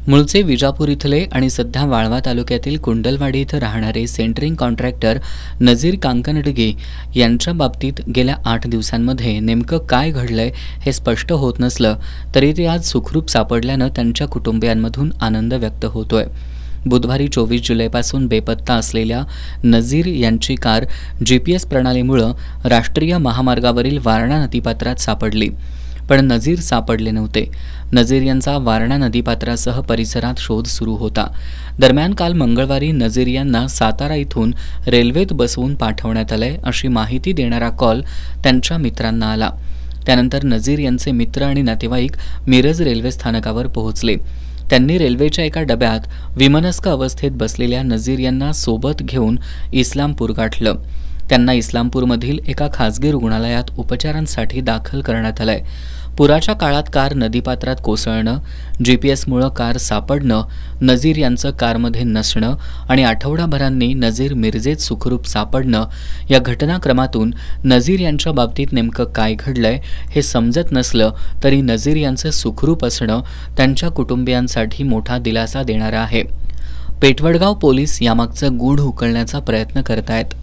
मूळचे विजापूर इथले आणि सध्या वाळवा तालुक्यातील कुंडलवाडी इथं राहणारे सेंटरिंग कॉन्ट्रॅक्टर नजीर कांकणडगे यांच्या बाबतीत गेल्या 8 दिवसांमध्ये नेमकं काय घडलंय हे स्पष्ट होत नसलं तरी ते आज सुखरूप सापडल्यानं त्यांच्या कुटुंबियांमधून आनंद व्यक्त होतोय। बुधवारी 24 जुलैपासून बेपत्ता असलेल्या नजीर यांची कार GPS प्रणालीमुळे राष्ट्रीय महामार्गावरील वारणा नदीपात्रात सापडली, पण नजीर सापडले नव्हते। नजीर यांचा वारणा नदीपात्रासह परिसरात शोध सुरू होता। दरम्यान काल मंगळवारी नजीर यांना सातारा इथून रेल्वेत बसवून पाठवण्यात आले अशी माहिती देणारा कॉल त्यांच्या मित्रांना आला। त्यानंतर नजीर यांचे मित्र आणि नातेवाईक मिरज रेल्वे स्थानकावर पोहोचले। त्यांनी रेल्वेच्या एका डब्यात विमनस्क अवस्थेत बसलेल्या नजीर यांना सोबत घेऊन इस्लामपूर गाठलं। त्यांना इस्लामपूरमधील एका खासगी रुग्णालयात उपचारांसाठी दाखल करण्यात आलंय। पुराच्या काळात कार नदीपात्रात कोसळणं, GPS-मुळे कार सापडणं, नजीर यांचं कारमध्ये नसणं आणि आठवडाभरांनी नजीर मिरजेत सुखरूप सापडणं या घटनाक्रमातून नजीर यांच्या बाबतीत नेमकं काय घडलंय हे समजत नसलं तरी नजीर यांचं सुखरूप असणं त्यांच्या कुटुंबियांसाठी मोठा दिलासा देणारं आहे। पेठवडगाव पोलीस यामागचं गूढ उकलण्याचा प्रयत्न करतायत।